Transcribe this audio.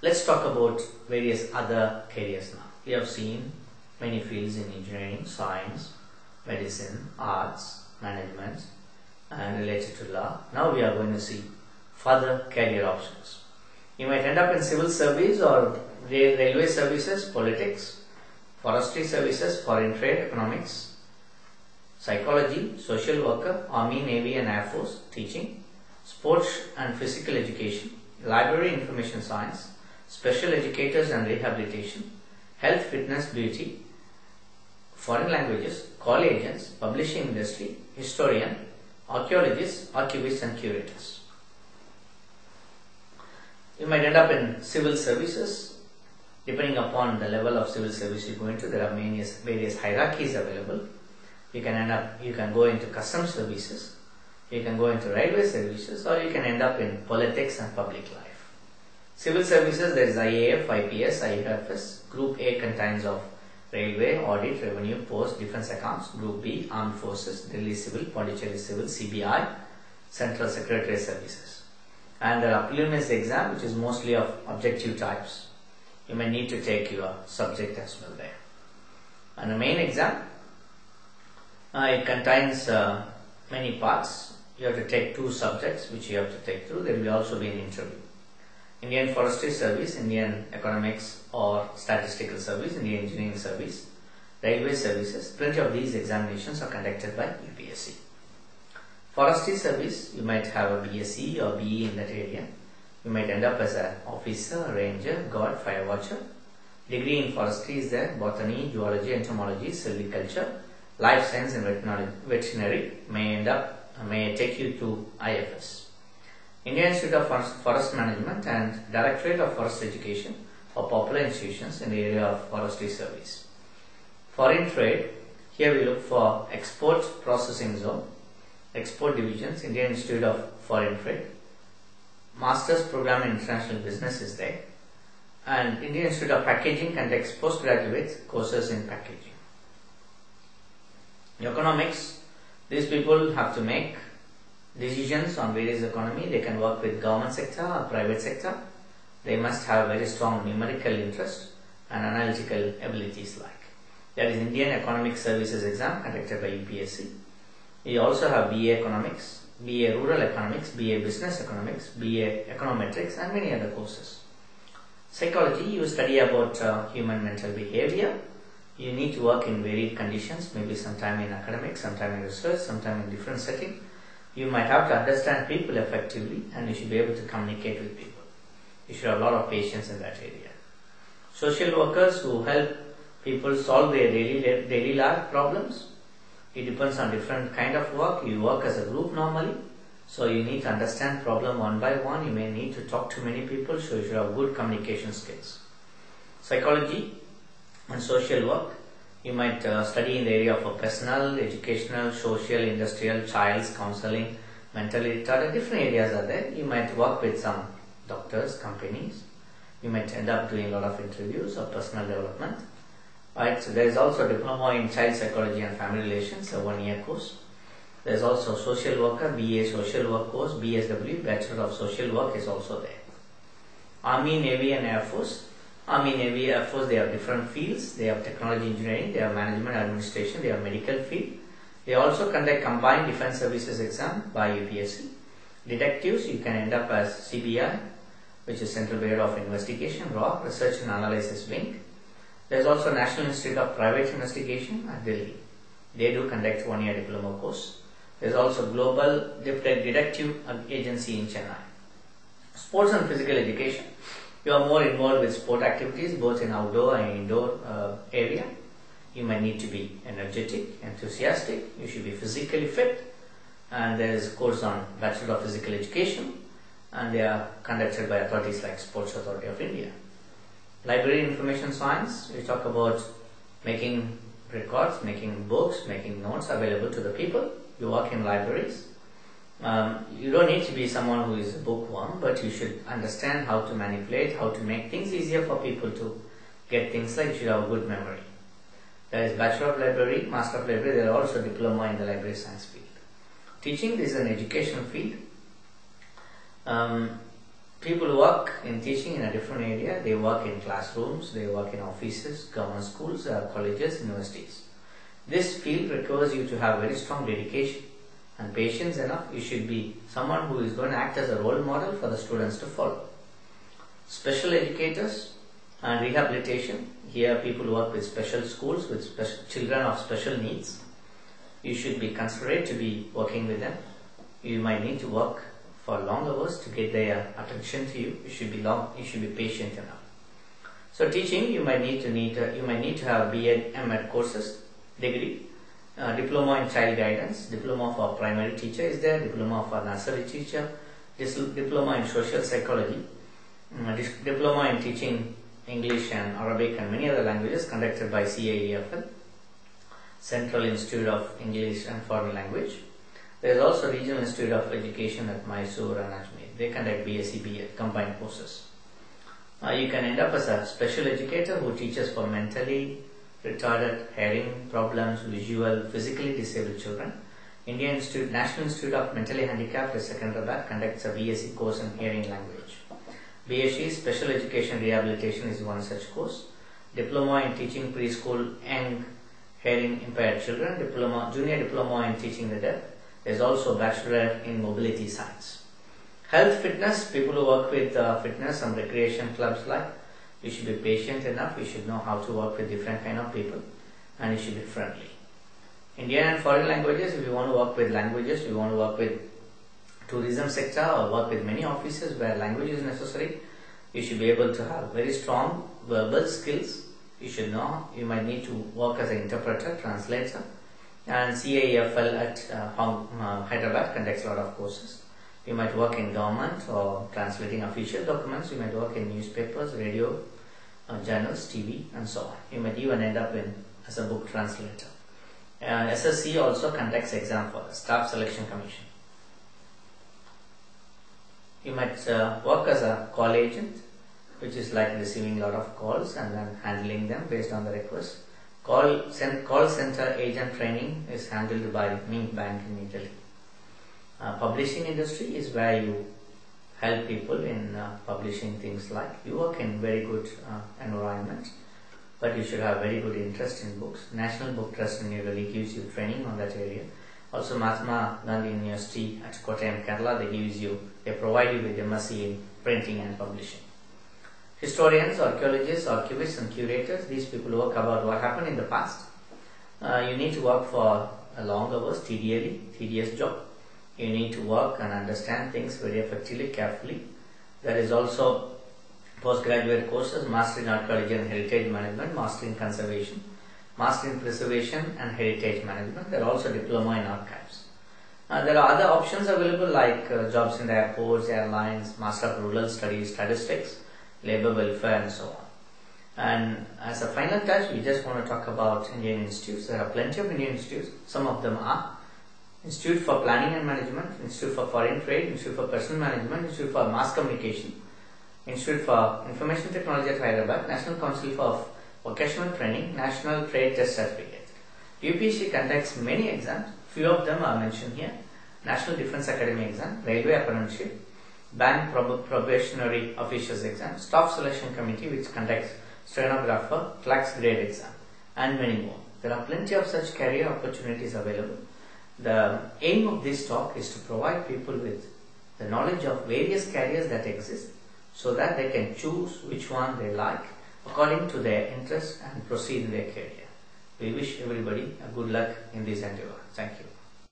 Let's talk about various other careers now. We have seen many fields in engineering, science, medicine, arts, management and related to law. Now we are going to see further career options. You might end up in civil service or railway services, politics, forestry services, foreign trade, economics, psychology, social worker, army, navy and air force, teaching, sports and physical education, library, information science, special educators and rehabilitation, health, fitness, beauty, foreign languages, call agents, publishing industry, historian, archaeologists, archivists and curators. You might end up in civil services. Depending upon the level of civil service you go into, there are various hierarchies available. You can go into customs services, you can go into railway services, or you can end up in politics and public life. Civil services, there is IAF, IPS, IFS. Group A contains of railway, audit, revenue, post, defense accounts. Group B, armed forces, Delhi civil, Pondicherry civil, CBI, central secretary services. And there are preliminary exam which is mostly of objective types. You may need to take your subject as well there. And the main exam, it contains many parts. You have to take 2 subjects which you have to take through. There will also be an interview. Indian Forestry Service, Indian Economics or Statistical Service, Indian Engineering Service, Railway Services. Plenty of these examinations are conducted by UPSC. Forestry Service, you might have a BSc or BE in that area. You might end up as an officer, ranger, guard, fire watcher. Degree in forestry is there, botany, zoology, entomology, silviculture, life science and veterinary may take you to IFS. Indian Institute of Forest Management and Directorate of Forest Education are popular institutions in the area of forestry service. Foreign trade, here we look for export processing zone, export divisions, Indian Institute of Foreign Trade, Master's Program in International Business is there, and Indian Institute of Packaging conducts postgraduate courses in packaging. Economics, these people have to make decisions on various economy. They can work with government sector or private sector. They must have very strong numerical interest and analytical abilities like. There is Indian Economic Services exam conducted by UPSC. You also have BA Economics, BA Rural Economics, BA Business Economics, BA Econometrics and many other courses. Psychology, you study about human mental behavior. You need to work in varied conditions, maybe sometime in academics, sometime in research, sometime in different setting. You might have to understand people effectively and you should be able to communicate with people. You should have a lot of patience in that area. Social workers who help people solve their daily life problems. It depends on different kind of work. You work as a group normally. So you need to understand problem one by one. You may need to talk to many people, so you should have good communication skills. Psychology and social work. You might study in the area of personal, educational, social, industrial, child's counseling, mentally retarded, different areas are there. You might work with some doctors, companies. You might end up doing a lot of interviews or personal development. Right, so there is also a diploma in child psychology and family relations, a 1-year course. There is also social worker, BA social work course, BSW, Bachelor of Social Work is also there. Army, Navy and Air Force. Army, Navy, Air Force, they have different fields. They have technology engineering, they have management administration, they have medical field. They also conduct combined defense services exam by UPSC. Detectives, you can end up as CBI, which is Central Bureau of Investigation, RAW, Research and Analysis Wing. There is also National Institute of Private Investigation at Delhi. They do conduct 1-year diploma course. There is also Global Detective Agency in Chennai. Sports and physical education. You are more involved with sport activities both in outdoor and indoor area. You might need to be energetic, enthusiastic. You should be physically fit. And there is a course on Bachelor of Physical Education and they are conducted by authorities like Sports Authority of India. Library information science, we talk about making records, making books, making notes available to the people. You work in libraries. You don't need to be someone who is a bookworm, but you should understand how to manipulate, how to make things easier for people to get things like you should have a good memory. There is Bachelor of Library, Master of Library, there are also diploma in the library science field. Teaching is an education field. People work in teaching in a different area. They work in classrooms, they work in offices, government schools, colleges, universities. This field requires you to have very strong dedication and patience enough. You should be someone who is going to act as a role model for the students to follow. Special educators and rehabilitation. Here people work with special schools, with children of special needs. You should be considerate to be working with them. You might need to work for long hours to get their attention to you. You should be patient enough. So teaching, you might need to have B.Ed, M.Ed courses, degree, diploma in child guidance, diploma for primary teacher is there, diploma for nursery teacher, diploma in social psychology, diploma in teaching English and Arabic and many other languages conducted by CIEFL, Central Institute of English and Foreign Language. There is also Regional Institute of Education at Mysore and Ajmer. They conduct BSc, B.Ed combined courses. You can end up as a special educator who teaches for mentally retarded, hearing problems, visual, physically disabled children. National Institute of Mentally Handicapped at Secunderabad conducts a BSc course in hearing language. BSc Special Education Rehabilitation is one such course. Diploma in teaching preschool and hearing impaired children. Junior diploma in teaching the deaf. There is also Bachelor in Mobility Science. Health fitness, people who work with fitness and recreation clubs like, you should be patient enough, you should know how to work with different kind of people, and you should be friendly. Indian and foreign languages, if you want to work with languages, you want to work with tourism sector or work with many offices where language is necessary, you should be able to have very strong verbal skills. You should know, you might need to work as an interpreter, translator, and CIEFL at Hyderabad conducts a lot of courses. You might work in government or translating official documents. You might work in newspapers, radio, journals, TV, and so on. You might even end up as a book translator. SSC also conducts exam for the Staff Selection Commission. You might work as a call agent, which is like receiving a lot of calls and then handling them based on the request. Call center agent training is handled by Mint Bank in Italy. Publishing industry is where you help people in publishing things like, you work in very good environment, but you should have very good interest in books. National Book Trust in New Delhi gives you training on that area. Also Mahatma Gandhi University at Kottayam, Kerala, they provide you with MSc in printing and publishing. Historians, archaeologists, archivists and curators, these people work about what happened in the past. You need to work for a long hours, tedious job. You need to work and understand things very effectively, carefully. There is also postgraduate courses, Master in Archaeology and Heritage Management, Master in Conservation, Master in Preservation and Heritage Management. There are also Diploma in Archives. There are other options available like jobs in the airports, airlines, Master of Rural Studies, Statistics, Labour Welfare and so on. And as a final touch, we just want to talk about Indian institutes. There are plenty of Indian institutes. Some of them are Institute for Planning and Management, Institute for Foreign Trade, Institute for Personal Management, Institute for Mass Communication, Institute for Information Technology at Hyderabad, National Council for Vocational Training, National Trade Test Certificate. UPSC conducts many exams, few of them are mentioned here. National Defence Academy exam, Railway Apprenticeship, Bank Probationary Officers exam, Staff Selection Committee which conducts stenographer, clerk's grade exam, and many more. There are plenty of such career opportunities available. The aim of this talk is to provide people with the knowledge of various careers that exist so that they can choose which one they like according to their interest and proceed in their career. We wish everybody a good luck in this endeavor. Thank you.